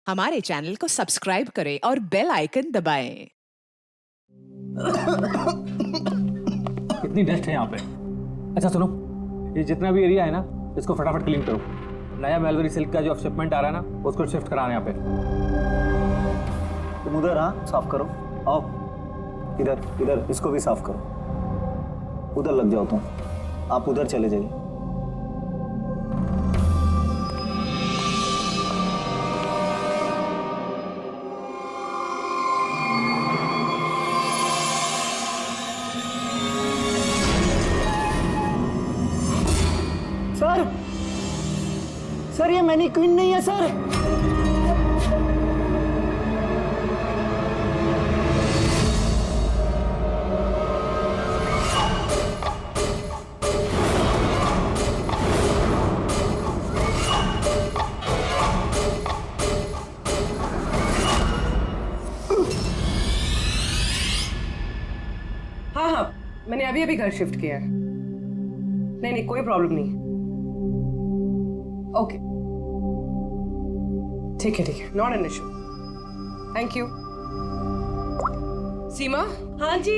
हमारे चैनल को सब्सक्राइब करें और बेल आइकन दबाएं। कितनी डस्ट है यहाँ पे। अच्छा सुनो, ये जितना भी एरिया है ना, इसको फटाफट क्लीन करो। नया मेलबरी सिल्क का जो शिपमेंट आ रहा है ना, उसको शिफ्ट कराना यहाँ पे। तुम उधर, हाँ साफ करो। आओ इधर, इधर इसको भी साफ करो। उधर लग जाओ तुम, आप उधर चले जाइए। सर ये मैनीक्वीन नहीं है सर। हाँ, मैंने अभी अभी घर शिफ्ट किया है। नहीं, कोई प्रॉब्लम नहीं। ओके, ठीक है, not an issue. Thank you. Seema. हाँ जी।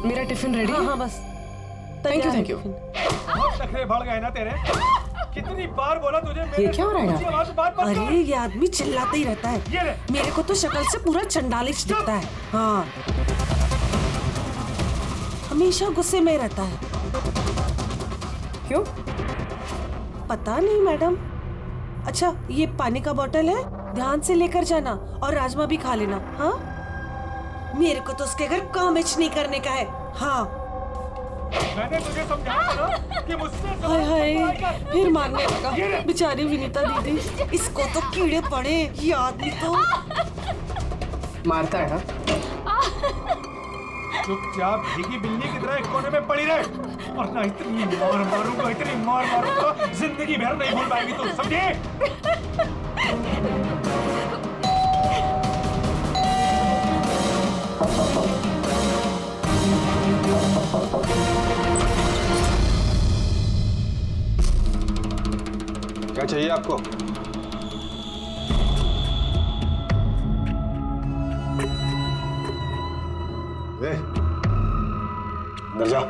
मेरा टिफिन रेडी? हाँ बस। Thank you. नखरे बढ़ गए ना तेरे। कितनी बार बोला तुझे? ये क्या हो रहा है यहाँ पे? अरे ये आदमी चिल्लाता ही रहता है। मेरे को तो शक्ल से पूरा चंडालिश दिखता है। हाँ, हमेशा गुस्से में रहता है। क्यों? पता नहीं मैडम। अच्छा, ये पानी का बोतल है, ध्यान से लेकर जाना और राजमा भी खा लेना। हाँ, मेरे को तो उसके घर काम नहीं करने का है। हाँ, मैंने तुझे समझाया ना कि मुझसे हाय हाय, फिर मारने लगा। बेचारी विनीता दीदी, इसको तो कीड़े पड़े। ये आदमी तो मारता है ना? चुपचाप भीगी बिल्ली की तरह एक कोने में पड़ी रहे, और ना इतनी मार मारूंगा जिंदगी भर नहीं भूल पाएगी तू, समझे? क्या चाहिए आपको? अंदर जा।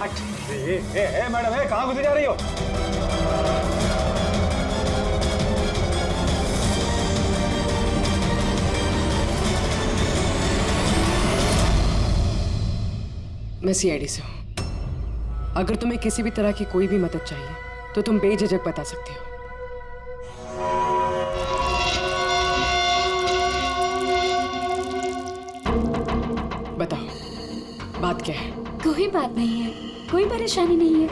हट। मैडम, कहाँ घुसी जा रही हो? मैं सीआईडी से हूँ। अगर तुम्हें किसी भी तरह की कोई भी मदद चाहिए तो तुम बेझिझक बता सकते हो। बताओ, बात क्या है? कोई बात नहीं है, कोई परेशानी नहीं है।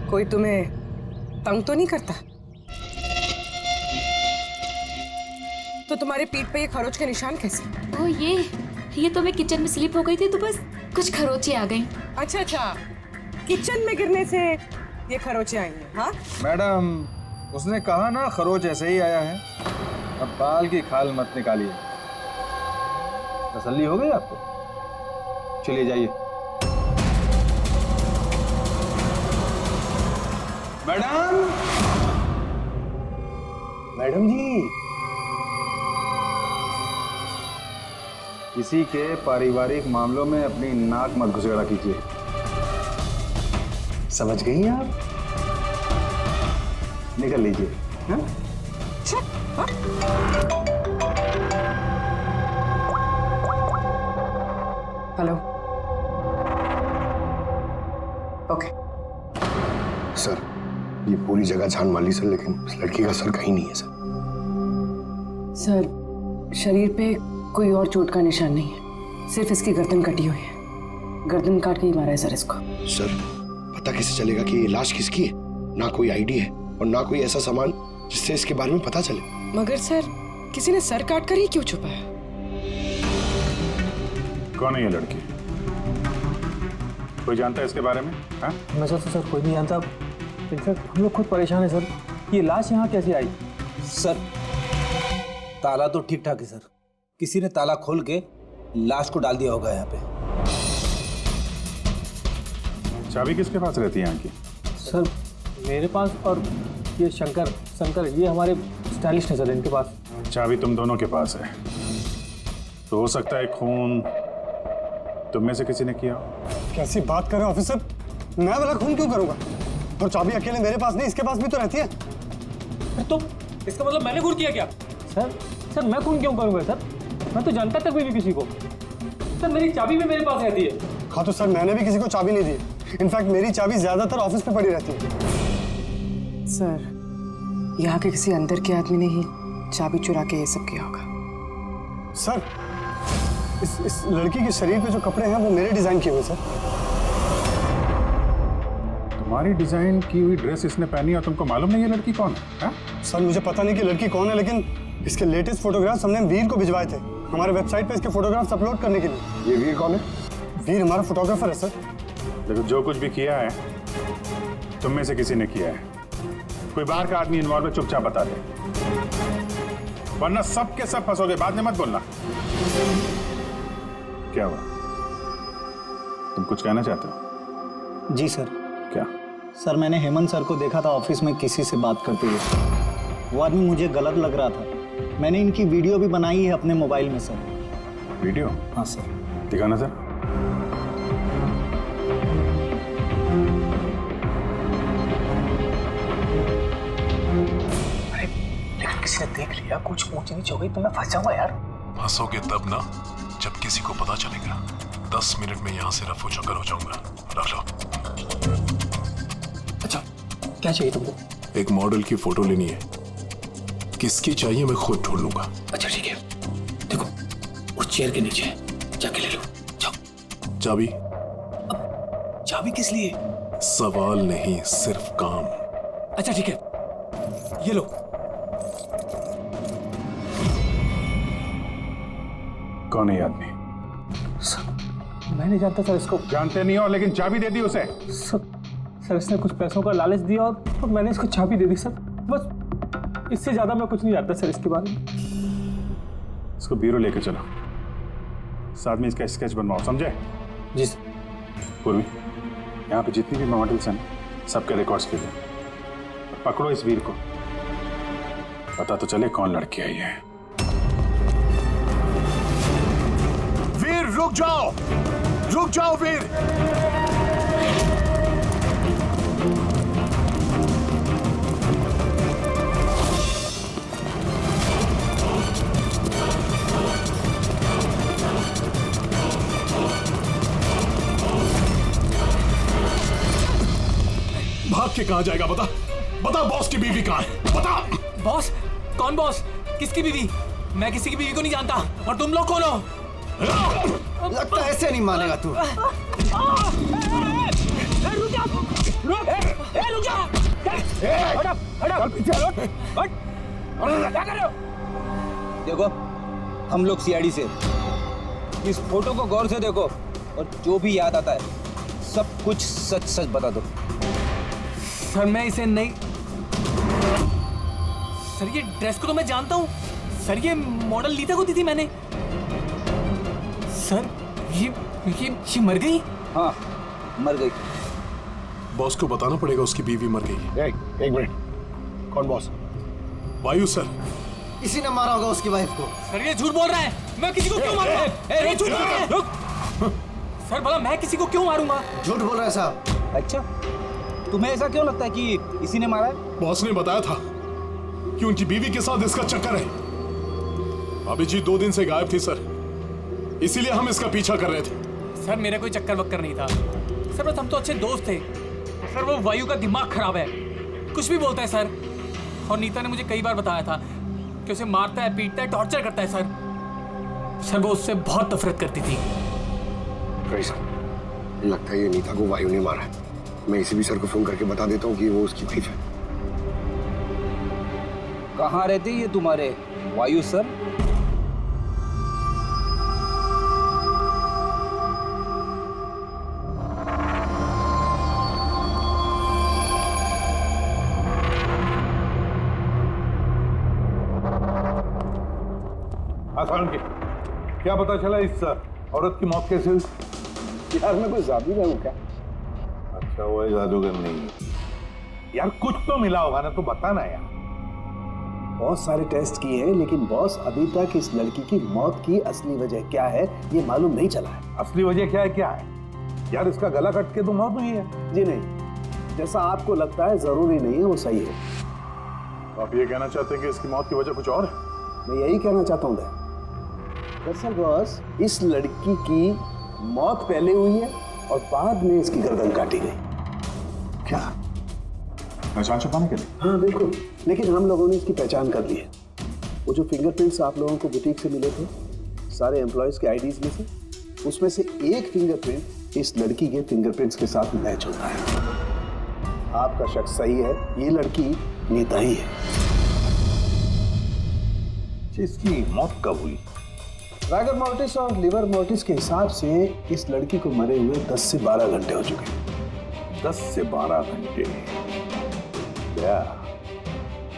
कोई तुम्हें तंग तो नहीं करता? तो तुम्हारे पीठ पे ये खरोच के निशान कैसे? ओ ये तो मैं किचन में स्लिप हो गई थी, तो बस कुछ खरोंचे आ गई। अच्छा, किचन में गिरने से ये खरोंचे आई हैं? हाँ मैडम, उसने कहा ना खरोच ऐसे ही आया है। अब बाल की खाल मत निकालिए। तसल्ली हो गई आपको? चलिए जाइए। मैडम जी, किसी के पारिवारिक मामलों में अपनी नाक मत घुसेड़ा कीजिए। समझ गई आप? निकल लीजिए। हाँ? हेलो। ओके। सर, ये पूरी जगह जान माली सर, लेकिन उस लड़की का सर कहीं नहीं है सर। सर, शरीर पे कोई और चोट का निशान नहीं है, सिर्फ इसकी गर्दन कटी हुई है। गर्दन काट के ही मारा है सर इसको। सर, पता कैसे चलेगा कि ये लाश किसकी है? ना कोई आईडी है और ना कोई ऐसा सामान जिससे इसके बारे में पता चले। मगर सर, किसी ने सर काट कर ही क्यों छुपाया? कौन है ये लड़की? कोई जानता है इसके बारे में? हाँ? वैसे तो सर कोई नहीं जानता। इनफैक्ट हम लोग खुद परेशान है सर, ये लाश यहाँ कैसे आई? सर, ताला तो ठीक ठाक है सर, किसी ने ताला खोल के लाश को डाल दिया होगा यहाँ पे। चाबी किसके पास रहती है यहाँ की? सर मेरे पास, और ये शंकर ये हमारे स्टाइलिश है सर, इनके पास। चाबी तुम दोनों के पास है, तो हो सकता है खून तुम में से किसी ने किया हो। कैसी बात कर रहे हैं ऑफिसर? मैं वाला खून क्यों करूंगा? और चाबी अकेले मेरे पास नहीं, इसके पास भी तो रहती है। तो इसका मतलब मैंने खून किया क्या? सर मैं खून क्यों करूंगा सर? मैं तो जानता तक भी नहीं किसी को। सर मेरी चाबी भी मेरे पास रहती है। हाँ तो सर मैंने भी किसी को चाबी नहीं दी। इनफैक्ट मेरी चाबी ज्यादातर ऑफिस पे पड़ी रहती है। सर, यहाँ के किसी अंदर के आदमी ने ही चाबी चुरा के ये सब किया होगा। सर इस लड़की के शरीर पे जो कपड़े हैं वो मेरे डिजाइन किए हुए सर। तुम्हारी डिजाइन की हुई ड्रेस इसने पहनी और तुमको मालूम नहीं है लड़की कौन है? सर मुझे पता नहीं कि लड़की कौन है, लेकिन इसके लेटेस्ट फोटोग्राफ्स हमने वीर को भिजवाए थे हमारे वेबसाइट पे इसके फोटोग्राफ्स अपलोड करने के लिए। ये वीर कौन है? वीर हमारा फोटोग्राफर है सर। देखो, जो कुछ भी किया है तुम में से किसी ने किया है। कोई बाहर का आदमी इन्वॉल्व है, चुपचाप बता दे, वरना सब के सब फंसोगे। बाद में मत बोलना। क्या हुआ? तुम कुछ कहना चाहते हो? जी सर। क्या? सर मैंने हेमंत सर को देखा था ऑफिस में किसी से बात करते हुए। वो आदमी मुझे गलत लग रहा था। मैंने इनकी वीडियो भी बनाई है अपने मोबाइल में सर। वीडियो? हाँ सर। दिखाना सर। किसी ने देख लिया, कुछ ऊंच नीच हो गई तो मैं फंस जाऊंगा यार। फंसोगे तब ना जब किसी को पता चलेगा। 10 मिनट में यहाँ से रफू चक्कर हो जाऊंगा। रख लो। अच्छा क्या चाहिए तुमको? एक मॉडल की फोटो लेनी है। किसकी चाहिए मैं खुद ढूंढ लूंगा। अच्छा ठीक है, देखो उस चेयर के नीचे जाके ले लो। जाओ। चाबी? चाबी किस लिए? सवाल नहीं, सिर्फ काम। अच्छा ठीक है, ये लो। कौन है ये आदमी? सर मैं नहीं जानता सर इसको। जानते नहीं हो, लेकिन चाबी दे दी उसे। सर इसने कुछ पैसों का लालच दिया और मैंने इसको चाबी दे दी सर। बस इससे ज्यादा मैं कुछ नहीं जानता सर इसके बारे में। इसको ब्यूरो लेके चलो, साथ में इसका स्केच बनवाओ, समझे? जी सर। पूर्वी, यहाँ पे जितनी भी मॉडल्स हैं सबके रिकॉर्ड्स के लिए पकड़ो इस वीर को। पता तो चले कौन लड़की आई है। वीर रुक जाओ वीर। भाग के कहाँ जाएगा? बता बॉस की बीवी कहाँ है? बता। बॉस? कौन बॉस? किसकी बीवी? मैं किसी की बीवी को नहीं जानता। और तुम लोग कौन हो? लगता है ऐसे नहीं मानेगा तू। देखो, हम लोग सीआईडी से। इस फोटो को गौर से देखो और जो भी याद आता है सब कुछ सच सच बता दो। सर मैं इसे नहीं। सर ये ड्रेस को तो मैं जानता हूँ सर। ये मॉडल लीता को दी थी मैंने। सर ये मर गई? हाँ मर गई। बॉस को बताना पड़ेगा उसकी बीवी मर गई। एक मिनट, कौन बॉस? वायु सर। इसी ने मारा होगा उसकी वाइफ को। सर ये झूठ बोल रहा है। मैं किसी को क्यों मारूंगा? ये झूठ बोल रहा है। रुक। सर भला मैं किसी को क्यों मारूंगा? झूठ बोल रहा है साहब। अच्छा, तुम्हें ऐसा क्यों लगता है कि इसी ने मारा है? बॉस ने बताया था कि उनकी बीवी के साथ इसका चक्कर है। अभिजीत 2 दिन से गायब थी सर, इसीलिए हम इसका पीछा कर रहे थे। सर मेरा कोई चक्कर वक्कर नहीं था सर, बस हम तो अच्छे दोस्त थे। सर वो वायु का दिमाग खराब है, कुछ भी बोलता है सर। और नीता ने मुझे कई बार बताया था कि उसे मारता है, पीटता है, टॉर्चर करता है सर वो उससे बहुत नफरत करती थी। लगता है ये नीता को वायु ने मारा है। मैं इसी भी सर को फोन करके बता देता हूँ कि वो उसकी वाइफ है। कहाँ रहते ये तुम्हारे वायु सर? आसान की क्या पता चला इस औरत की मौत कैसे हुई? यार मैं कोई जादूगर हूँ क्या? अच्छा वो जादूगर नहीं यार, कुछ तो मिला होगा ना, तो बताना यार। बहुत सारे टेस्ट किए हैं लेकिन बॉस अभी तक इस लड़की की मौत की असली वजह क्या है ये मालूम नहीं चला है। असली वजह क्या है? क्या है यार? इसका गला कट के तो मौत हुई है। जी नहीं, जैसा आपको लगता है जरूरी नहीं है वो सही है। आप ये कहना चाहते हैं कि इसकी मौत की वजह कुछ और है? मैं यही कहना चाहता हूँ दरअसल बॉस, इस लड़की की मौत पहले हुई है और बाद में इसकी गर्दन काटी गई। क्या? पहचान छुपाने के लिए? हाँ बिल्कुल, लेकिन हम लोगों ने इसकी पहचान कर ली है। वो जो फिंगरप्रिंट्स आप लोगों को बुटीक से मिले थे सारे एम्प्लॉयज के आईडीज में से, उसमें से एक फिंगरप्रिंट इस लड़की के फिंगरप्रिंट्स के साथ मैच होता है। आपका शक सही है, ये लड़की नीता ही है। इसकी मौत कब हुई? रागर मोर्टिस और लिवर मोर्टिस के हिसाब से इस लड़की को मरे हुए 10 से 12 घंटे हो चुके हैं। 10 से 12 घंटे? क्या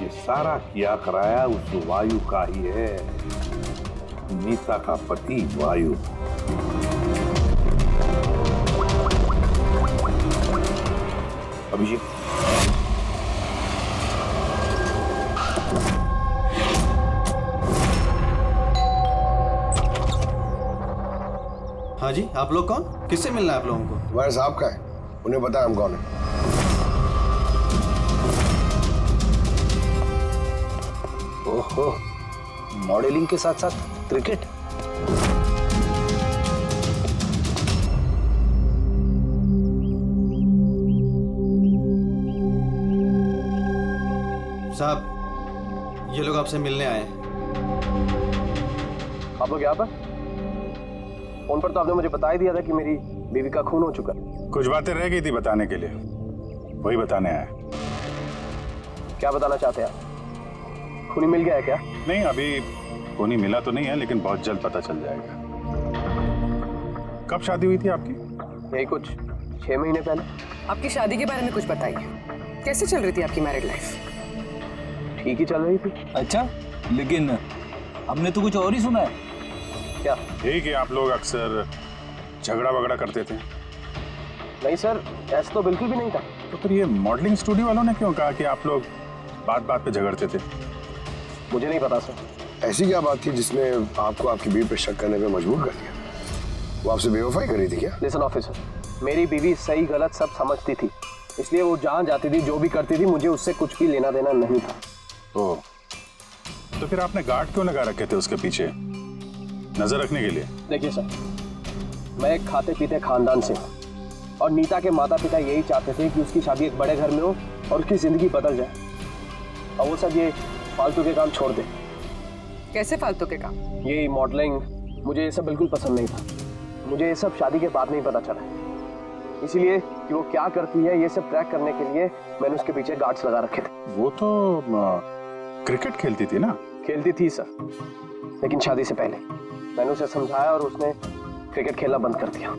ये सारा किया कराया उस वायु का ही है, नीता का पति वायु। अभिषेक, हाँ जी, आप लोग कौन? किससे मिलना है आप लोगों को? तुम्हारे साहब का है, उन्हें पता है हम कौन है। ओहो, मॉडलिंग के साथ साथ क्रिकेट। साहब, ये लोग आपसे मिलने आए हैं। आप लोग यहाँ पर? फोन पर तो आपने मुझे बता ही दिया था कि मेरी बीवी का खून हो चुका। कुछ बातें रह गई थी बताने के लिए, वही बताने आया। क्या बताना चाहते हैं आप? खूनी मिल गया है क्या? नहीं, अभी खूनी मिला तो नहीं है, लेकिन बहुत जल्द पता चल जाएगा। कब शादी हुई थी आपकी? यही कुछ 6 महीने पहले। आपकी शादी के बारे में कुछ बताइए, कैसे चल रही थी आपकी मैरिड लाइफ? ठीक ही चल रही थी। अच्छा, लेकिन हमने तो कुछ और ही सुना है। क्या? यही कि आप लोग अक्सर झगड़ा वगड़ा करते थे। नहीं सर, ऐसा तो बिल्कुल भी नहीं था। तो फिर ये मॉडलिंग स्टूडियो वालों ने क्यों कहा कि आप लोग बात बात पे झगड़ते थे? मुझे नहीं पता सर। ऐसी क्या बात थी जिसने आपको आपकी बीवी पे शक करने पे मजबूर कर दिया? वो आपसे बेवफाई कर रही थी क्या? लिसन ऑफिसर, मेरी बीवी सही गलत सब समझती थी, इसलिए वो जहाँ जाती थी जो भी करती थी मुझे उससे कुछ भी लेना देना नहीं था। ओह, तो फिर आपने गार्ड क्यों लगा रखे थे उसके पीछे, नजर रखने के लिए? देखिए सर, मैं एक खाते पीते खानदान से हूँ और नीता के माता पिता यही चाहते थे कि उसकी शादी एक बड़े घर में हो और उसकी जिंदगी बदल जाए, और वो सब ये फालतू के काम छोड़ दे। कैसे फालतू के काम? ये मॉडलिंग, मुझे ये सब बिल्कुल पसंद नहीं था। मुझे ये सब शादी के बाद नहीं पता चला, इसीलिए कि वो क्या करती है ये सब ट्रैक करने के लिए मैंने उसके पीछे गार्ड्स लगा रखे थे। वो तो क्रिकेट खेलती थी ना? खेलती थी सर, लेकिन शादी से पहले मैंने उसे समझाया और उसने क्रिकेट खेलना बंद कर दिया।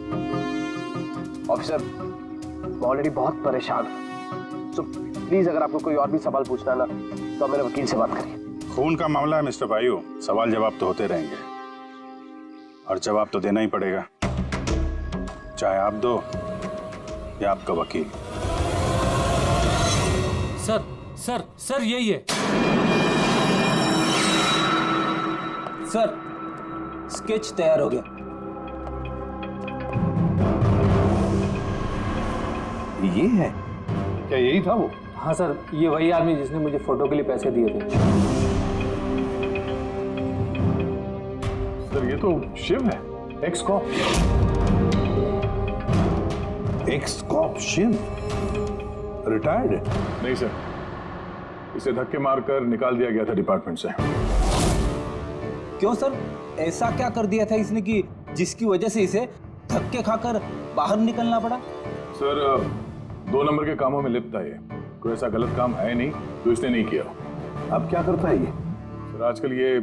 ऑफिसर, मैं ऑलरेडी बहुत परेशान हूँ, तो प्लीज अगर आपको कोई और भी सवाल पूछना ना तो मेरे वकील से बात करिए। खून का मामला है मिस्टर वायु, सवाल जवाब तो होते रहेंगे और जवाब तो देना ही पड़ेगा, चाहे आप दो या आपका वकील। सर सर सर यही है सर, स्केच तैयार हो गया। ये है क्या? यही था वो? हाँ सर, ये वही आदमी जिसने मुझे फोटो के लिए पैसे दिए थे। सर ये तो शिव है, ex cop. Ex cop Shiv retired? नहीं सर, इसे धक्के मारकर निकाल दिया गया था डिपार्टमेंट से। क्यों सर, ऐसा क्या कर दिया था इसने कि जिसकी वजह से इसे धक्के खाकर बाहर निकलना पड़ा? सर 2 नंबर के कामों में लिप्त है ये, कोई ऐसा गलत काम है नहीं तो इसने नहीं किया। अब क्या करता है ये? सर आजकल ये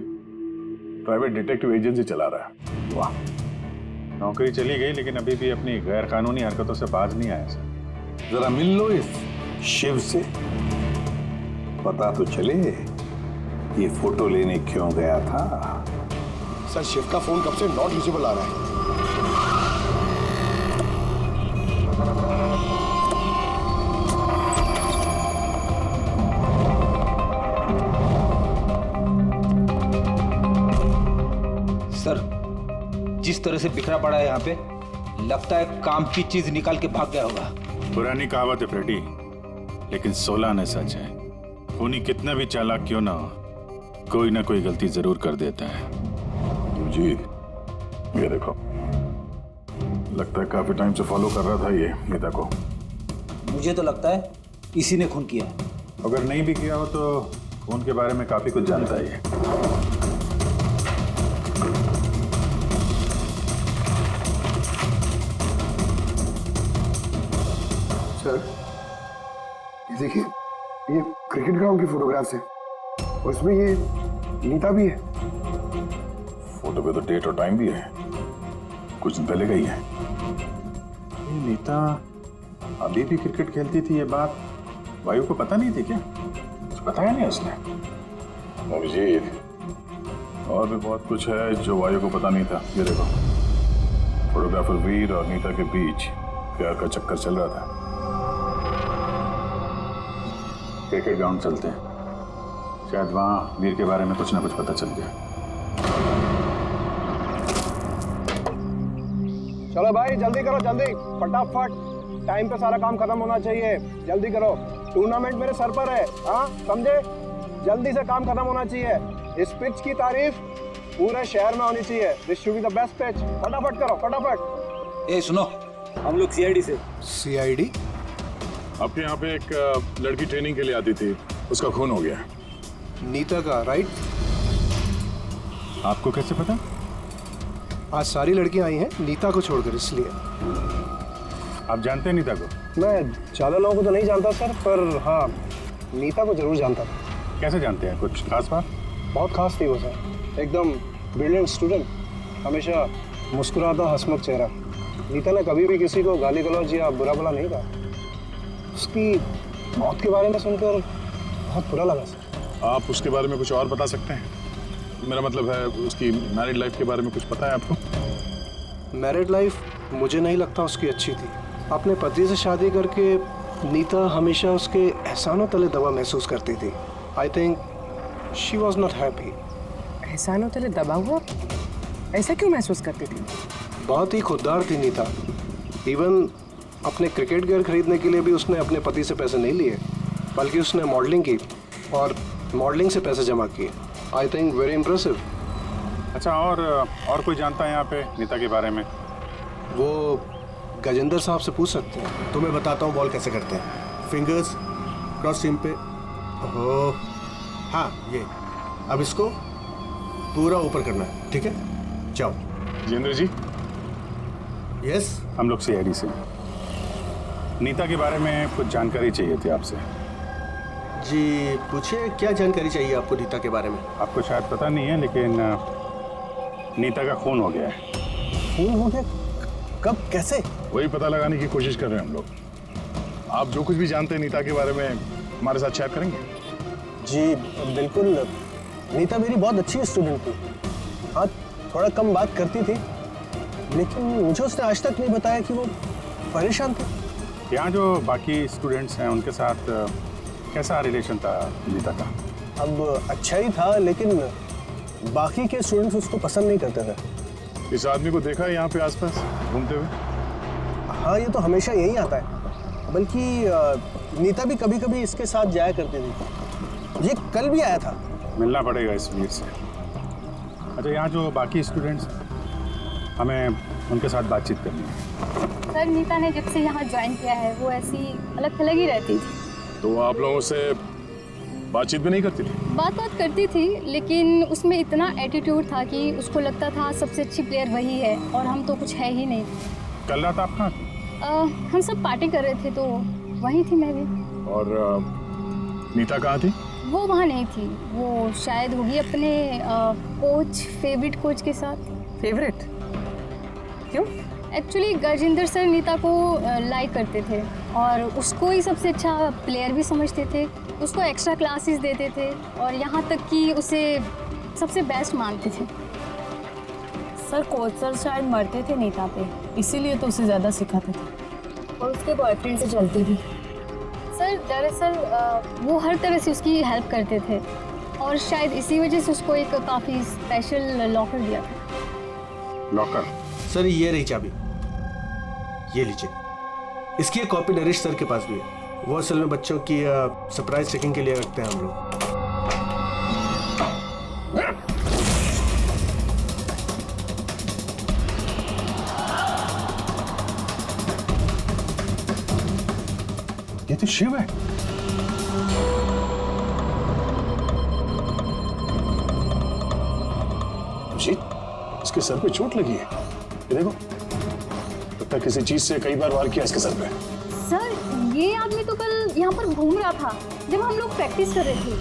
प्राइवेट डिटेक्टिव एजेंसी चला रहा है। वाह, नौकरी चली गई लेकिन अभी भी अपनी गैर कानूनी हरकतों से बाज नहीं आया सर। जरा मिल लो इस शिव से, पता तो चले ये फोटो लेने क्यों गया था। सर शिव का फोन कब से नॉट रीचेबल आ रहा है। जिस तरह से बिखरा पड़ा है यहाँ पे, लगता है काम की चीज निकाल के भाग गया होगा। पुरानी कहावत है फ्रेडी, लेकिन 16 आने सच है। खूनी कितना भी चालाक क्यों ना हो, कोई ना कोई गलती जरूर कर देता है। जी ये देखो, लगता है काफी टाइम से फॉलो कर रहा था ये नीता को। मुझे तो लगता है इसी ने खून किया है। अगर नहीं भी किया हो तो खून के बारे में काफी कुछ जानता है ये। सर ये देखिए, ये क्रिकेट ग्राउंड की फोटोग्राफ्स है और इसमें ये नीता भी है। फोटो पे तो डेट और टाइम भी है, कुछ दिन पहले गई है। ये नीता अभी भी क्रिकेट खेलती थी, ये बात वायु को पता नहीं थी क्या? कुछ बताया नहीं उसने? अभिजीत, और भी बहुत कुछ है जो वायु को पता नहीं था। ये देखो, फोटोग्राफर वीर और नीता के बीच प्यार का चक्कर चल रहा था। क्रिकेट ग्राउंड चलते हैं, शायद वहां वीर के बारे में कुछ ना कुछ पता चल गया। चलो भाई जल्दी करो, जल्दी फटाफट, टाइम पे सारा काम खत्म होना चाहिए। जल्दी करो, टूर्नामेंट मेरे सर पर है, हाँ समझे? जल्दी से काम खत्म होना चाहिए। इस पिच की तारीफ पूरे शहर में होनी चाहिए। This should be the best pitch. फटाफट करो, फटाफट। ए सुनो, हम लोग सीआईडी से। सीआईडी? आपके यहाँ पे एक लड़की ट्रेनिंग के लिए आती थी, उसका खून हो गया। नीता का, राइट? आपको कैसे पता? आज सारी लड़कियां आई हैं नीता को छोड़कर, इसलिए। आप जानते हैं नीता को? मैं ज्यादा लोगों को तो नहीं जानता सर, पर हाँ नीता को जरूर जानता था। कैसे जानते हैं? कुछ खास बात? बहुत खास थी वो सर, एकदम ब्रिलियंट स्टूडेंट, हमेशा मुस्कुराता हंसमुख चेहरा। नीता ने कभी भी किसी को गाली गलौज या बुरा भला नहीं कहा। उसकी मौत के बारे में सुनकर बहुत बुरा लगा सर। आप उसके बारे में कुछ और बता सकते हैं? मेरा मतलब है उसकी मैरिड लाइफ के बारे में कुछ पता है आपको? मैरिड लाइफ मुझे नहीं लगता उसकी अच्छी थी। अपने पति से शादी करके नीता हमेशा उसके एहसानों तले दबा महसूस करती थी। I think she was not happy. एहसानों तले दबा हुआ? ऐसा क्यों महसूस करती थी? बहुत ही खुददार थी नीता। इवन अपने क्रिकेट गियर खरीदने के लिए भी उसने अपने पति से पैसे नहीं लिए, बल्कि उसने मॉडलिंग की और मॉडलिंग से पैसे जमा किए। I think very impressive. अच्छा, और कोई जानता है यहाँ पे नीता के बारे में? वो गजेंद्र साहब से पूछ सकते हैं। तो मैं बताता हूँ बॉल कैसे करते हैं। फिंगर्स क्रॉस सीम पे, ओहो हाँ ये, अब इसको पूरा ऊपर करना है, ठीक है? जाओ। जितेंद्र जी। यस? हम लोग सीआईडी से। नीता के बारे में कुछ जानकारी चाहिए थी आपसे। जी पूछिए, क्या जानकारी चाहिए आपको नीता के बारे में? आपको शायद पता नहीं है, लेकिन नीता का खून हो गया है। खून हो गया? कब, कैसे? वही पता लगाने की कोशिश कर रहे हैं हम लोग। आप जो कुछ भी जानते हैं नीता के बारे में हमारे साथ शेयर करेंगे? जी बिल्कुल। नीता मेरी बहुत अच्छी स्टूडेंट थी। हाँ थोड़ा कम बात करती थी, लेकिन मुझे उसने आज तक नहीं बताया कि वो परेशान थी। यहाँ जो बाकी स्टूडेंट्स हैं उनके साथ कैसा रिलेशन था नीता का? अब अच्छा ही था, लेकिन बाकी के स्टूडेंट्स उसको पसंद नहीं करते थे। इस आदमी को देखा है यहाँ पे आसपास घूमते हुए? हाँ ये तो हमेशा यही आता है, बल्कि नीता भी कभी कभी इसके साथ जाया करती थी। ये कल भी आया था। मिलना पड़ेगा इस वीर से। अच्छा, यहाँ जो बाकी स्टूडेंट्स, हमें उनके साथ बातचीत करनी है। सर नीता ने जब से यहाँ ज्वाइन किया है वो ऐसी अलग थलग ही रहती थी। तो आप लोगों से बातचीत भी नहीं करती थी? बात करती थी, लेकिन उसमें इतना एटीट्यूड था कि उसको लगता था सबसे अच्छी प्लेयर वही है और हम तो कुछ है ही नहीं। कल रात आप कहाँ थी? हम सब पार्टी कर रहे थे तो वहीं थी मैं भी। और नीता कहाँ थी? वो वहाँ नहीं थी, वो शायद होगी अपने कोच, फेवरेट कोच के साथ। फेवरेट? क्यों? एक्चुअली गजेंद्र सर नीता को लाइक करते थे और उसको ही सबसे अच्छा प्लेयर भी समझते थे। उसको एक्स्ट्रा क्लासेस देते थे और यहाँ तक कि उसे सबसे बेस्ट मानते थे। सर कोच सर शायद मरते थे नीता पे, इसीलिए तो उसे ज़्यादा सिखाते थे और उसके बॉयफ्रेंड से चलती थी। सर दरअसल वो हर तरह से उसकी हेल्प करते थे और शायद इसी वजह से उसको एक काफ़ी स्पेशल लॉकर दिया था। लॉकर? सर ये रही चाबी, ये लीजिए। इसकी एक कॉपी नरेश सर के पास भी है। वो असल में बच्चों की सरप्राइज चेकिंग के लिए रखते हैं हम लोग। ये तो शिव है। इसके सर पे चोट लगी है, ये देखो, लगता है किसी चीज से कई बार वार किया इसके सर पे। सर ये आदमी तो कल यहाँ पर घूम रहा था जब हम लोग प्रैक्टिस कर रहे थे।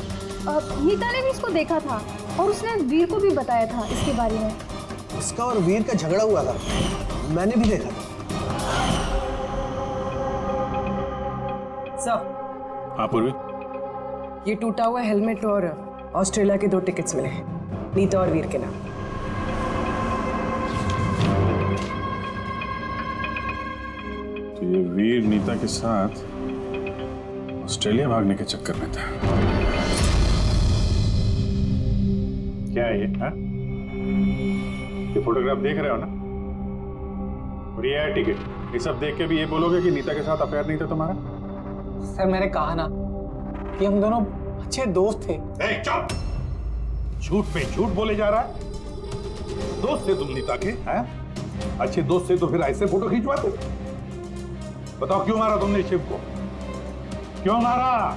नीता ने भी इसको देखा था और उसने वीर को भी बताया था इसके बारे में। इसका और वीर का झगड़ा हुआ था, मैंने भी देखा था। सर। हाँ पूर्वी, ये टूटा हुआ हेलमेट और ऑस्ट्रेलिया के 2 टिकट्स मिले हैं, नीता और वीर के नाम। तो ये वीर नीता के साथ ऑस्ट्रेलिया भागने के चक्कर में था। क्या है ये? हाँ? ये फोटोग्राफ देख रहे हो ना? और ये है टिकट। ये सब देख के भी ये बोलोगे कि नीता के साथ अफेयर नहीं था तुम्हारा? सर मैंने कहा ना कि हम दोनों अच्छे दोस्त थे। चुप! झूठ पे झूठ बोले जा रहा है। दोस्त थे तुम नीता के, हैं? अच्छे दोस्त थे तो फिर ऐसे फोटो खींचवाते? बताओ क्यों मारा तुमने शिव को? क्यों मारा?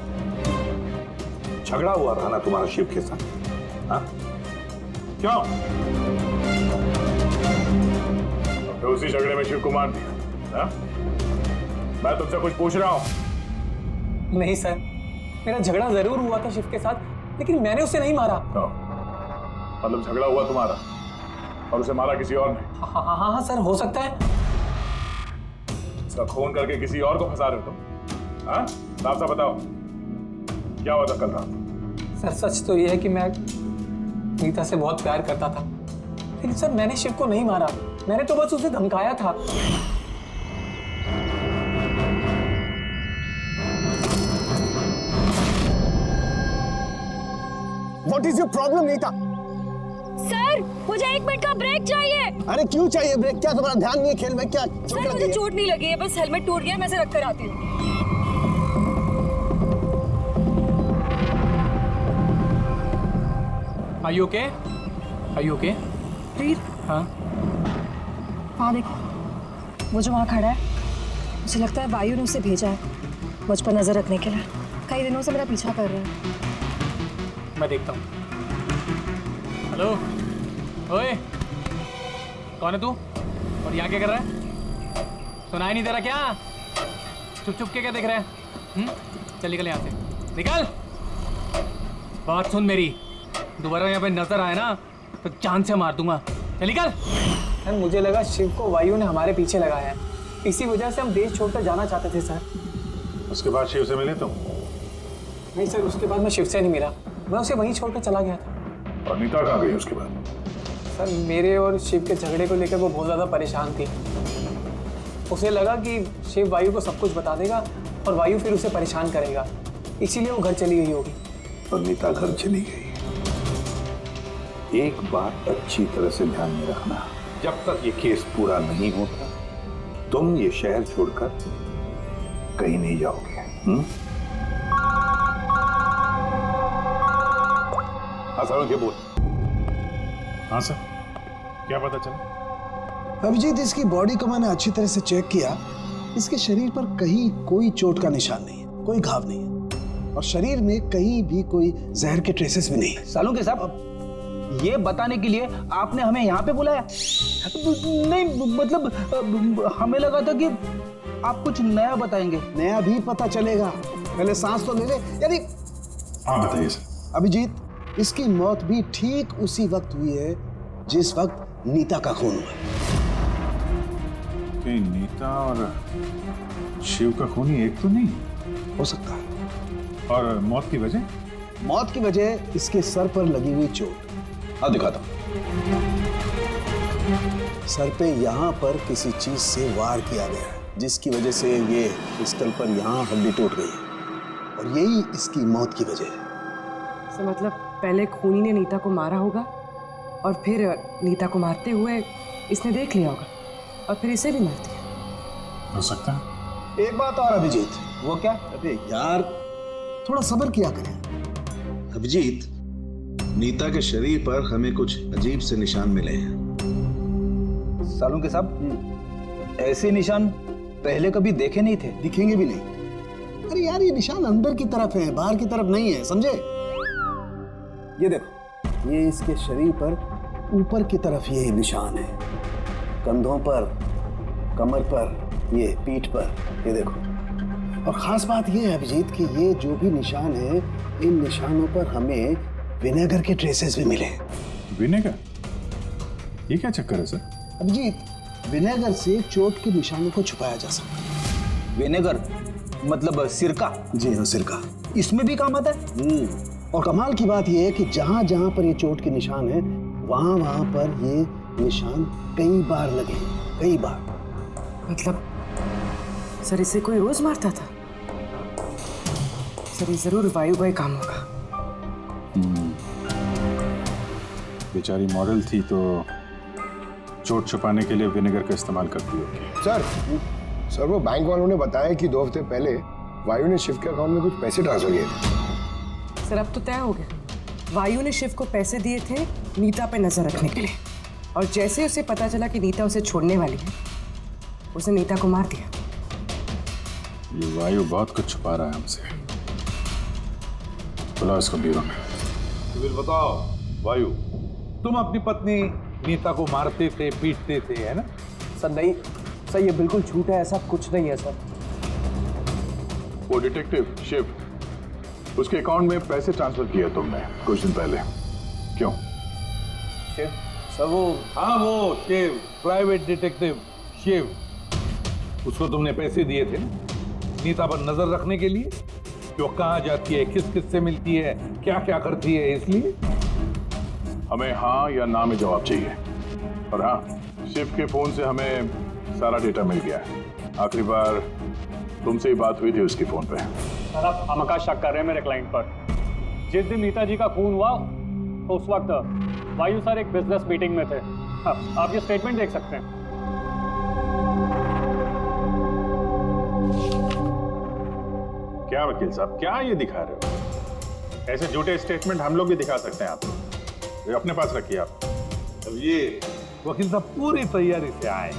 झगड़ा हुआ था ना तुम्हारा शिव के साथ, हाँ? क्यों? तो उसी झगड़े में शिव को मार दिया, हाँ? मैं तुमसे कुछ पूछ रहा हूं। नहीं सर, मेरा झगड़ा जरूर हुआ था शिव के साथ, लेकिन मैंने उसे नहीं मारा। मतलब झगड़ा हुआ तुम्हारा और उसे मारा किसी और ने? हाँ हाँ हाँ सर, हो सकता है। इसका खून करके किसी और को फंसा रहे हो तुम, हाँ? साफ साफ बताओ, क्या हुआ था कल रात? सर सच तो ये है कि मैं नीता से बहुत प्यार करता था, लेकिन सर मैंने शिव को नहीं मारा, मैंने तो बस उसे धमकाया था। What is your problem, Nita? Sir मुझे 1 मिनट का ब्रेक चाहिए। अरे क्यों चाहिए ब्रेक? क्या तुम्हारा ध्यान नहीं है खेल में? क्या सर मुझे चोट नहीं लगी है, बस हेलमेट टूट गया, मैं इसे रख कर आती हूँ। Are you okay? Are you okay? वीर, हाँ? हाँ देखो, वो जो वहाँ खड़ा है, मुझे लगता है वायु ने उसे भेजा है मुझ पर नजर रखने के लिए। कई दिनों से मेरा पीछा कर रहा है। मैं देखता हूँ। हेलो, ओए, कौन है तू? और यहाँ क्या कर रहा है? सुनाई नहीं दे रहा क्या? चुप चुप के क्या देख रहा है? चल निकल यहाँ से, निकल। बात सुन मेरी, दोबारा यहाँ पे नजर आए ना तो जान से मार दूंगा। चल निकल। सर मुझे लगा शिव को वायु ने हमारे पीछे लगाया है, इसी वजह से हम देश छोड़कर जाना चाहते थे सर। उसके बाद शिव से मिले तुम? नहीं सर, उसके बाद मैं शिव से नहीं मिला, मैं उसे वहीं छोड़कर चला गया था। और नीता कहाँ गई उसके बाद? सर मेरे और शिव के झगड़े को लेकर वो बहुत ज़्यादा परेशान थी। उसे लगा कि शिव वायु को सब कुछ बता देगा और वायु फिर उसे परेशान करेगा, इसीलिए वो घर चली गई होगी। और नीता घर चली गई। एक बात अच्छी तरह से ध्यान में रखना, जब तक ये केस पूरा नहीं होता तुम ये शहर छोड़कर कहीं नहीं जाओगे। हाँ सर, क्या बोल? हाँ सर, क्या पता चला? अभिजीत, इसकी बॉडी को मैंने अच्छी तरह से चेक किया। इसके शरीर पर कहीं कोई चोट का निशान नहीं है, कोई घाव नहीं है, और शरीर में कहीं भी कोई जहर के ट्रेसेस भी नहीं है। सालुंके साहब, ये बताने के लिए आपने हमें यहाँ पे बुलाया? नहीं मतलब हमें लगा था कि आप कुछ नया बताएंगे। नया भी पता चलेगा, पहले सांस तो ले ले। यानी हाँ बताइए सर। अभिजीत, इसकी मौत भी ठीक उसी वक्त हुई है जिस वक्त नीता का खून हुआ। कि नीता और शिव का खूनी एक तो नहीं हो सकता है। और मौत की वजह? मौत की वजह इसके सर पर लगी हुई चोट। हाँ दिखाता हूं। सर पे यहाँ पर किसी चीज से वार किया गया है, जिसकी वजह से ये पिस्टल पर यहाँ हड्डी टूट गई है, और यही इसकी मौत की वजह है। तो मतलब पहले खूनी ने नीता को मारा होगा और फिर नीता को मारते हुए इसने देख लिया होगा। और फिर इसे भी मार दिया। हो सकता है। एक बात और अभिजीत। वो क्या? अबे यार थोड़ा सब्र किया करें। अभिजीत, नीता के शरीर पर हमें कुछ अजीब से निशान मिले हैं। सालू के साहब, ऐसे निशान पहले कभी देखे नहीं थे। दिखेंगे भी नहीं। अरे यार ये निशान अंदर की तरफ है, बाहर की तरफ नहीं है, समझे? ये देखो, ये इसके शरीर पर ऊपर की तरफ ये निशान है, कंधों पर, कमर पर, ये पीठ पर, ये देखो। और खास बात ये है अभिजीत कि ये जो भी निशान है, इन निशानों पर हमें विनेगर के ट्रेसेस भी मिले। विनेगर? ये क्या चक्कर है सर? अभिजीत, विनेगर से चोट के निशानों को छुपाया जा सकता है। विनेगर मतलब सिरका? जी हाँ, सिरका। इसमें भी काम आता है। और कमाल की बात यह है कि जहां जहां पर ये चोट के निशान है, वहां वहां पर ये निशान कई बार लगे, कई बार। मतलब सर इसे कोई रोज मारता था? सर ये जरूर वायु का ही काम होगा। बेचारी मॉडल थी तो चोट छुपाने के लिए विनेगर का इस्तेमाल करती होगी। सर वो बैंक वालों ने बताया कि 2 हफ्ते पहले वायु ने शिव के अकाउंट में कुछ पैसे ट्रांसफर किए थे। सर अब तो तय हो गया। वायु ने शिव को पैसे दिए थे नीता पे नजर रखने के लिए, और जैसे उसे पता चला कि नीता उसे छोड़ने वाली है, उसने नीता को मार दिया। ये वायु बहुत कुछ छुपा रहा है हमसे। बुलाओ इसको ब्यूरो में। सिविल बताओ वायु, तुम अपनी पत्नी नीता को मारते थे, पीटते थे, है ना? सर नहीं सर, ये बिल्कुल झूठ है, ऐसा कुछ नहीं है सर। वो डिटेक्टिव शिव, उसके अकाउंट में पैसे ट्रांसफर किए तुमने कुछ दिन पहले, क्यों? शिव सर वो, हाँ वो शिव, प्राइवेट डिटेक्टिव शिव, उसको तुमने पैसे दिए थे नीता पर नजर रखने के लिए कि वो कहाँ जाती है, किस किस से मिलती है, क्या क्या करती है, इसलिए? हमें हाँ या ना में जवाब चाहिए। और हाँ, शिव के फोन से हमें सारा डेटा मिल गया है। आखिरी बार तुमसे ही बात हुई थी उसके फोन पे। सर आप हमका शक कर रहे हैं मेरे क्लाइंट पर। जिस दिन नीता जी का खून हुआ तो उस वक्त वायु सर एक बिजनेस मीटिंग में थे। हाँ, आप ये स्टेटमेंट देख सकते हैं। क्या वकील साहब, क्या ये दिखा रहे हो? ऐसे झूठे स्टेटमेंट हम लोग भी दिखा सकते हैं आपको, ये अपने पास रखिए आप। अब ये वकील साहब पूरी तैयारी से आए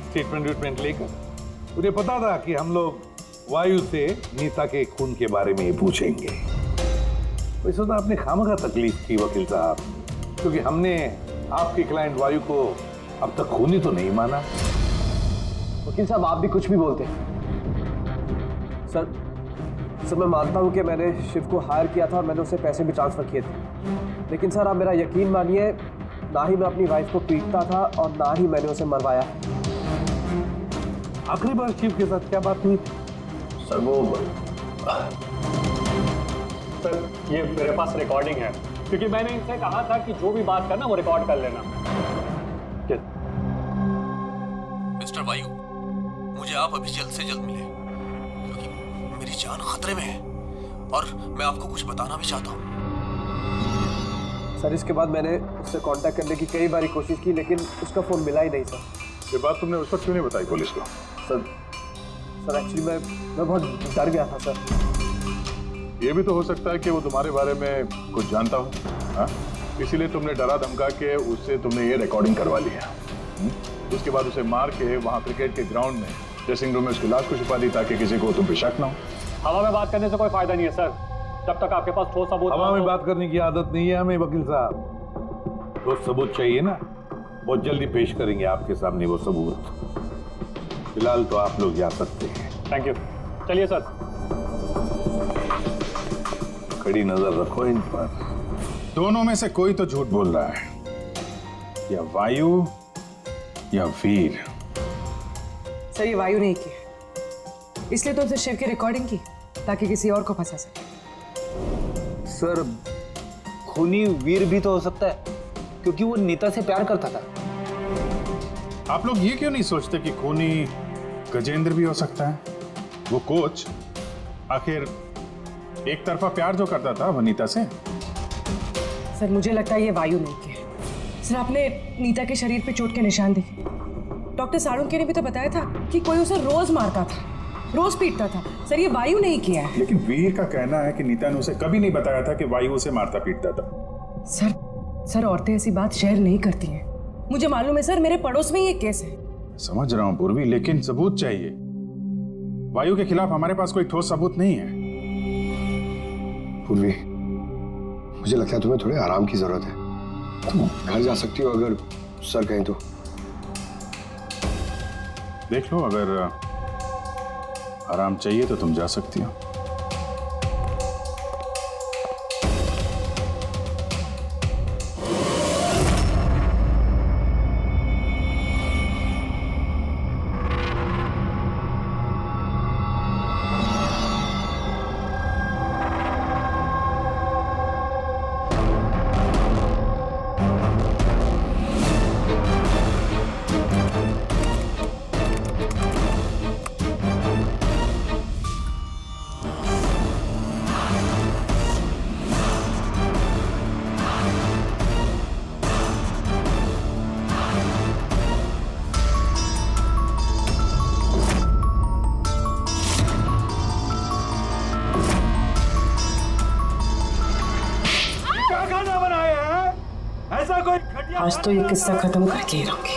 स्टेटमेंट लेकर। उन्हें पता था कि हम लोग वायु से नीता के खून के बारे में ही पूछेंगे। वैसे तो आपने खामखा तकलीफ की वकील साहब, क्योंकि हमने आपके क्लाइंट वायु को अब तक खूनी तो नहीं माना। वकील साहब आप भी कुछ भी बोलते हैं। सर मैं मानता हूं कि मैंने शिव को हायर किया था और मैंने उसे पैसे भी ट्रांसफर किए थे, लेकिन सर आप मेरा यकीन मानिए, ना ही मैं अपनी वाइफ को पीटता था और ना ही मैंने उसे मरवाया। आखिरी बार शिव के साथ क्या बात हुई थी? सर वो सर ये मेरे पास रिकॉर्डिंग है, क्योंकि मैंने इनसे कहा था कि जो भी बात करना वो रिकॉर्ड कर लेना। मिस्टर वायु, मुझे आप अभी जल्द से जल्द मिले, क्योंकि मेरी जान खतरे में है और मैं आपको कुछ बताना भी चाहता हूँ। सर इसके बाद मैंने उससे कांटेक्ट करने की कई बार कोशिश की, लेकिन उसका फोन मिला ही नहीं सर। ये बात तुमने उस वक्त क्यों नहीं बताई पुलिस को? सर एक्चुअली मैं बहुत डर गया था सर। ये भी तो हो सकता है कि वो तुम्हारे बारे में कुछ जानता हो, हाँ? इसीलिए तुमने डरा धमका के उससे तुमने ये रिकॉर्डिंग करवा ली है। उसके बाद उसे मार के वहाँ क्रिकेट के ग्राउंड में ड्रेसिंग रूम में उसकी लाश को छुपा दी ताकि किसी को तुम पे शक ना हो। हवा में बात करने से कोई फायदा नहीं है सर, जब तक आपके पास ठोस सबूत। हवा में बात करने की आदत नहीं है हमें वकील साहब, ठोस सबूत चाहिए ना, बहुत जल्दी पेश करेंगे आपके सामने वो सबूत। फिलहाल तो आप लोग जा सकते हैं। थैंक यू, चलिए सर। कड़ी नजर रखो इन पर। दोनों में से कोई तो झूठ बोल रहा है, या वायु या वीर। सर ये वायु नहीं की, इसलिए तो उसे शिव की रिकॉर्डिंग की ताकि किसी और को फंसा सके। सर खूनी वीर भी तो हो सकता है, क्योंकि वो नीता से प्यार करता था। आप लोग ये क्यों नहीं सोचते कि खूनी गजेंद्र भी हो सकता है? वो कोच आखिर एक तरफा प्यार जो करता था वो नीता से। सर मुझे लगता है ये वायु नहीं की। सर आपने नीता के शरीर पे चोट के निशान देखे, डॉक्टर साळुंके ने भी तो बताया था कि कोई उसे रोज मारता था, रोज पीटता था। सर ये वायु नहीं किया है। लेकिन वीर का कहना है कि नीता ने उसे कभी नहीं बताया था कि वायु उसे मारता पीटता था। सर औरतें ऐसी बात शेयर नहीं करती हैं। मुझे मालूम है सर, मेरे पड़ोस में ये केस है। समझ रहा हूं पूर्वी, लेकिन सबूत चाहिए। वायु के खिलाफ हमारे पास कोई ठोस सबूत नहीं है। पूर्वी, मुझे लगता है तुम्हें थोड़े आराम की जरूरत है। तुम घर जा सकती हो अगर सर कहें तो। देख लो, अगर आराम चाहिए तो तुम जा सकती हो। आज तो ये किस्सा खत्म करके ही रहूंगी।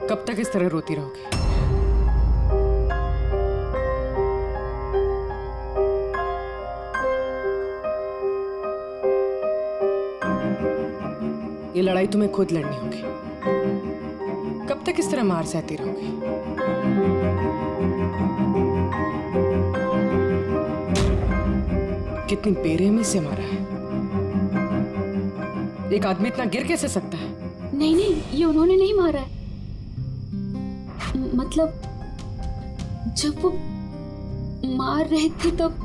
कब तक इस तरह रोती रहोगी? ये लड़ाई तुम्हें खुद लड़नी होगी। कब तक इस तरह मार सहती रहोगी? कितनी बेरहमी से मारा है। एक आदमी इतना गिर कैसे सकता है? नहीं नहीं, ये उन्होंने नहीं मारा है। मतलब जब वो मार रहे थे तब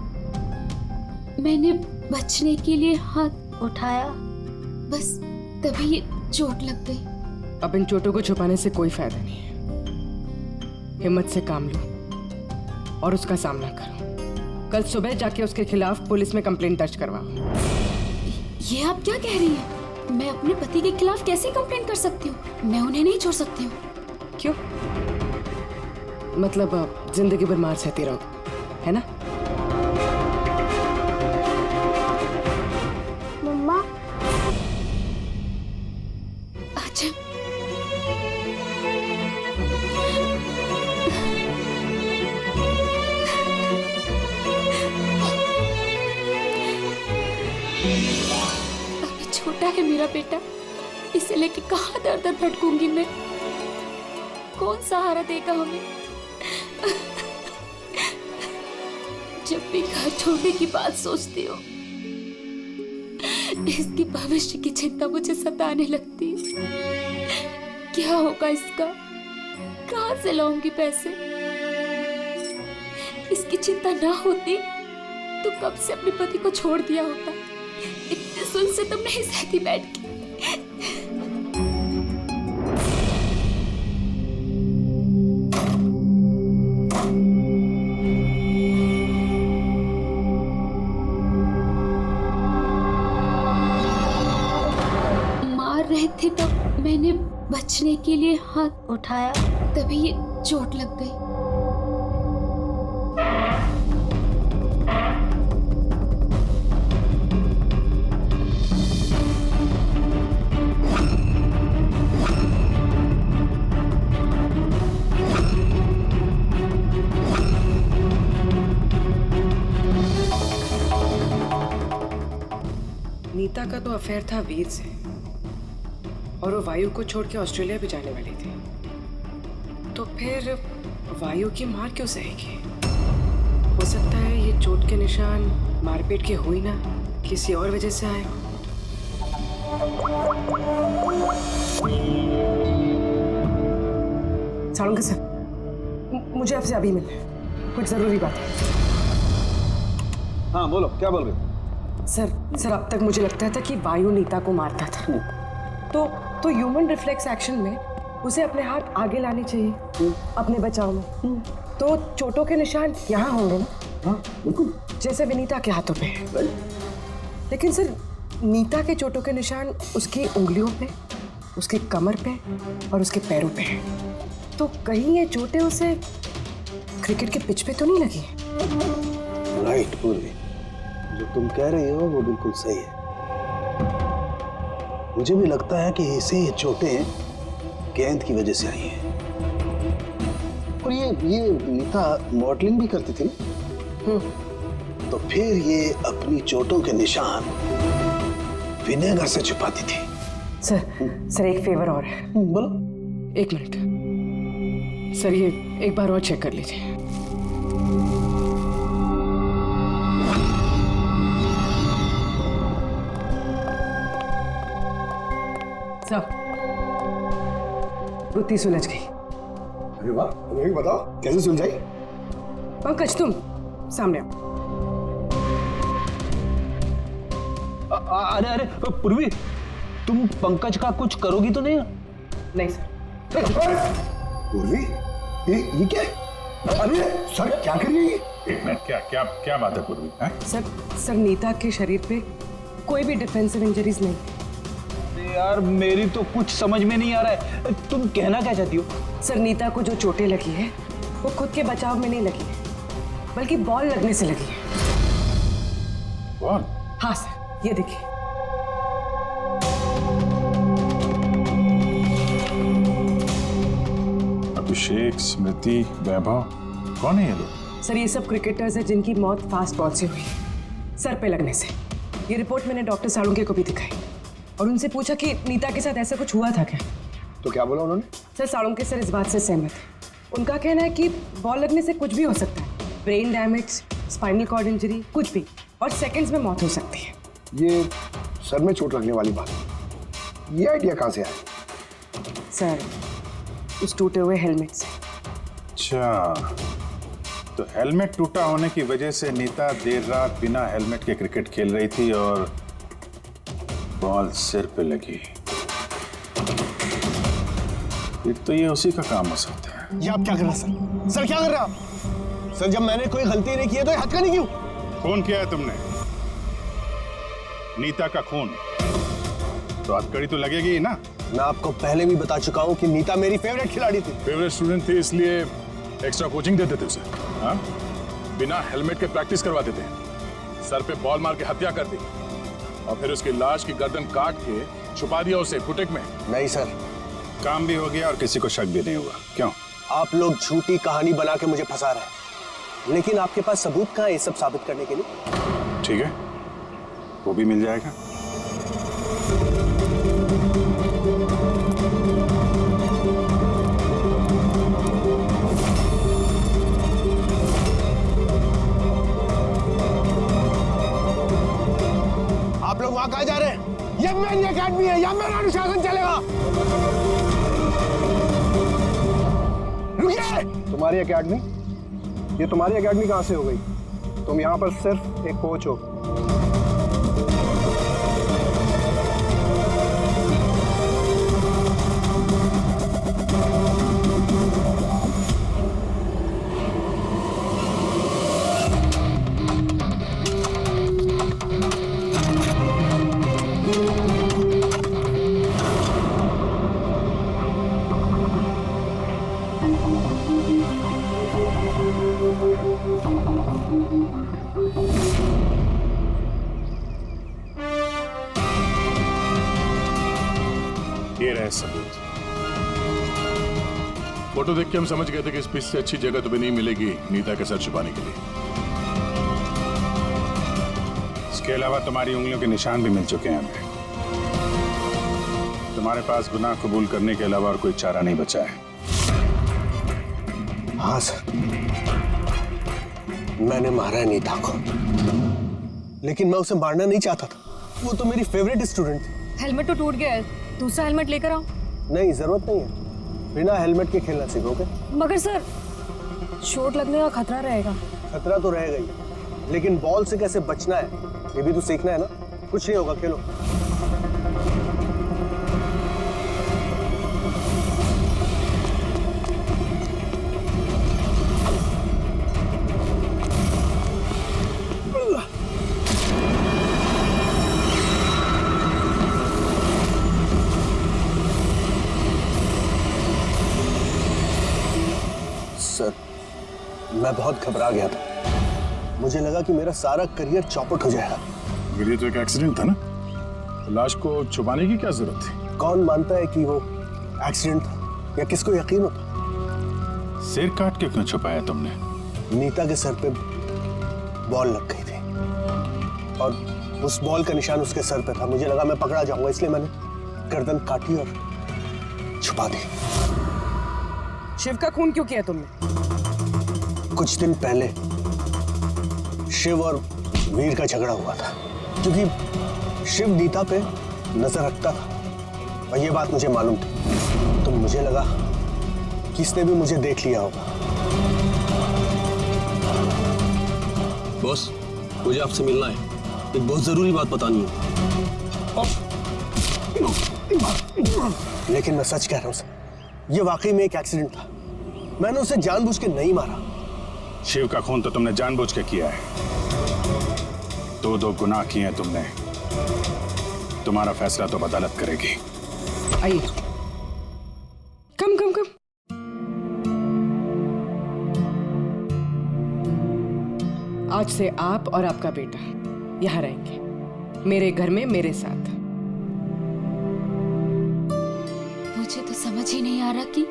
मैंने बचने के लिए हाथ उठाया, बस तभी ये चोट लग गई। अब इन चोटों को छुपाने से कोई फायदा नहीं है। हिम्मत से काम लो और उसका सामना करो। कल सुबह जाके उसके खिलाफ पुलिस में कंप्लेंट दर्ज करवाओ। ये आप क्या कह रही हैं? मैं अपने पति के खिलाफ कैसे कंप्लेंट कर सकती हूँ? मैं उन्हें नहीं छोड़ सकती हूँ। क्यों? मतलब जिंदगी भर मार सहती रहो, है ना? मम्मा, अच्छा अभी छोटा है मेरा बेटा, इसे लेके कहाँ दर दर भटकूंगी मैं? कौन सहारा देगा हमें? जब भी घर छोड़ने की बात सोचती हूँ, इसकी भविष्य की चिंता मुझे सताने लगती है। क्या होगा इसका? कहाँ से लाऊंगी पैसे? इसकी चिंता ना होती तो कब से अपने पति को छोड़ दिया होता। इतने सुन से तुम नहीं सहती बैठ के। थे तब मैंने बचने के लिए हाथ उठाया, तभी ये चोट लग गई। नीता का तो अफेयर था वीर से, और वो वायु को छोड़ के ऑस्ट्रेलिया भी जाने वाली थी। तो फिर वायु की मार क्यों सहेगी? हो सकता है ये चोट के निशान मारपीट के हुई ना, किसी और वजह से आए हो। साळुंके सर, मुझे आपसे अभी मिलना है, कुछ जरूरी बात है। हाँ बोलो, क्या बोल रहे? सर अब तक मुझे लगता था कि वायु नीता को मारता था, तो ह्यूमन रिफ्लेक्स एक्शन में उसे अपने हाथ आगे लाने चाहिए अपने बचाव में। तो चोटों के निशान यहाँ होंगे ना? हाँ बिल्कुल, जैसे विनीता के हाथों पे है। लेकिन सर नीता के चोटों के निशान उसकी उंगलियों पे, उसके कमर पे और उसके पैरों पे है। तो कहीं ये चोटें उसे क्रिकेट के पिच पे तो नहीं लगी? राइट पूर्वी, जो तुम कह रही हो वो बिल्कुल सही है। मुझे भी लगता है कि इसे ये चोटें गेंद की वजह से आई हैं। और ये नीता मॉडलिंग भी करती थी ना? तो फिर ये अपनी चोटों के निशान विनेगर से छुपाती थी। सर एक फेवर और है। बोलो। 1 मिनट सर, ये एक बार और चेक कर लीजिए। सर गुत्ती सुलझ गई। अरे वाह, अभी बताओ कैसे सुलझाई? पंकज तुम सामने आओ। अरे पूर्वी, तुम पंकज का कुछ करोगी तो नहीं? नहीं सर। पूर्वी, ये क्या है? अरे सर क्या कर रही है? एक मिनट, क्या बात है पूर्वी? सर नीता के शरीर पे कोई भी डिफेंसिव इंजरीज नहीं। यार मेरी तो कुछ समझ में नहीं आ रहा है, तुम कहना क्या चाहती हो? सर नीता को जो चोटें लगी है वो खुद के बचाव में नहीं लगी है, बल्कि बॉल लगने से लगी है। बॉल? हाँ सर, ये देखिए। अभिषेक, स्मृति, वैभव, कौन है ये लोग? सर ये सब क्रिकेटर्स हैं जिनकी मौत फास्ट बॉल से हुई, सर पे लगने से। ये रिपोर्ट मैंने डॉक्टर साळुंके को भी दिखाई और उनसे पूछा कि नीता के साथ ऐसा कुछ हुआ था क्या? तो क्या बोला उन्होंने? सर साळुंके सर इस बात से सहमत है। उनका कहना है कि बॉल लगने से कुछ भी हो सकता है, brain damage, spinal cord injury, कुछ भी, और सेकंड्स में मौत हो सकती है। ये सर में चोट लगने वाली बात, ये आइडिया कहाँ से आया? सर उस टूटे हुए हेलमेट से। अच्छा, तो हेलमेट टूटा होने की वजह से नीता देर रात बिना हेलमेट के क्रिकेट खेल रही थी और बॉल सिर पे लगी। फिर तो ये उसी का काम हो सकता है। ये आप क्या कर रहे हैं सर? सर क्या कर रहे हैं आप? सर जब मैंने कोई गलती नहीं की है तो ये हथकड़ी क्यों? खून किया है तुमने, नीता का खून, तो हथकड़ी तो लगेगी ही ना। मैं आपको पहले भी बता चुका हूँ कि नीता मेरी फेवरेट खिलाड़ी थी। फेवरेट स्टूडेंट थी इसलिए एक्स्ट्रा कोचिंग देते थे उसे, हाँ? बिना हेलमेट के प्रैक्टिस करवाते थे, सर पे बॉल मार के हत्या कर दी और फिर उसकी लाश की गर्दन काट के छुपा दिया उसे फुटेक में। नहीं सर, काम भी हो गया और किसी को शक भी नहीं हुआ। क्यों? आप लोग झूठी कहानी बना के मुझे फंसा रहे हैं, लेकिन आपके पास सबूत कहाँ है ये सब साबित करने के लिए? ठीक है, वो भी मिल जाएगा। आप लोग वहां कहाँ जा रहे हैं? ये मेरी एकेडमी है, यहाँ मेरा अनुशासन चलेगा। रुकिए! तुम्हारी एकेडमी? ये तुम्हारी एकेडमी कहाँ से हो गई? तुम यहाँ पर सिर्फ एक कोच हो। ये रहे सबूत। फोटो देख के हम समझ गए थे कि इस पिच से अच्छी जगह तुम्हें नहीं मिलेगी नीता के सर छुपाने के लिए। इसके अलावा तुम्हारी उंगलियों के निशान भी मिल चुके हैं हमें। तुम्हारे पास गुनाह कबूल करने के अलावा और कोई चारा नहीं बचा है। हाँ सर, मैंने मारा है नीता को, लेकिन मैं उसे मारना नहीं चाहता था। वो तो मेरी फेवरेट स्टूडेंट थी। हेलमेट तो टूट गया है, दूसरा हेलमेट लेकर आओ। नहीं, जरूरत नहीं है, बिना हेलमेट के खेलना सीखोगे। मगर सर, चोट लगने का खतरा रहेगा। खतरा तो रहेगा ही, लेकिन बॉल से कैसे बचना है ये भी तो सीखना है ना। कुछ नहीं होगा, खेलो। सर, मैं बहुत घबरा गया था। मुझे लगा कि मेरा सारा करियर चौपट हो जाएगा। ये तो एक एक्सीडेंट था ना, तो लाश को छुपाने की क्या जरूरत थी? कौन मानता है कि वो एक्सीडेंट था, या किसको यकीन होता? सिर काट के क्यों छुपाया तुमने? नीता के सर पे बॉल लग गई थी और उस बॉल का निशान उसके सर पे था। मुझे लगा मैं पकड़ा जाऊंगा, इसलिए मैंने गर्दन काटी और छुपा दी। शिव का खून क्यों किया तुमने? कुछ दिन पहले शिव और वीर का झगड़ा हुआ था, क्योंकि शिव नीता पे नजर रखता था और ये बात मुझे मालूम थी, तो मुझे लगा कि इसने भी मुझे देख लिया होगा। बॉस, मुझे आपसे मिलना है, एक बहुत जरूरी बात बतानी है। लेकिन मैं सच कह रहा हूं सर, ये वाकई में एक एक्सीडेंट था। मैंने उसे जानबूझ के नहीं मारा। शिव का खून तो तुमने जानबूझ के किया है। दो गुनाह किए हैं तुमने। तुम्हारा फैसला तो अदालत करेगी। आइए, कम कम कम। आज से आप और आपका बेटा यहाँ रहेंगे, मेरे घर में मेरे साथ। मुझे तो समझ ही नहीं आ रहा कि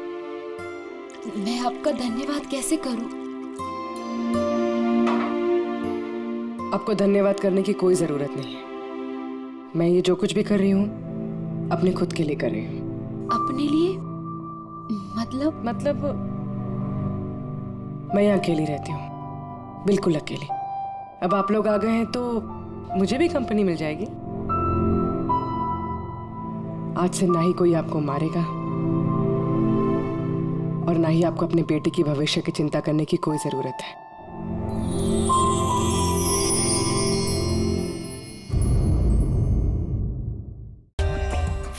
मैं आपका धन्यवाद कैसे करूं। आपको धन्यवाद करने की कोई जरूरत नहीं है। मैं ये जो कुछ भी कर रही हूँ अपने खुद के लिए कर रही हूँ। अपने लिए? मतलब मैं यहाँ अकेली रहती हूँ, बिल्कुल अकेली। अब आप लोग आ गए हैं तो मुझे भी कंपनी मिल जाएगी। आज से ना ही कोई आपको मारेगा और ना ही आपको अपने बेटे की भविष्य की चिंता करने की कोई जरूरत है।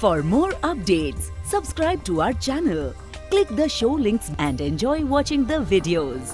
For more updates, subscribe to our channel, click the show links and enjoy watching the videos.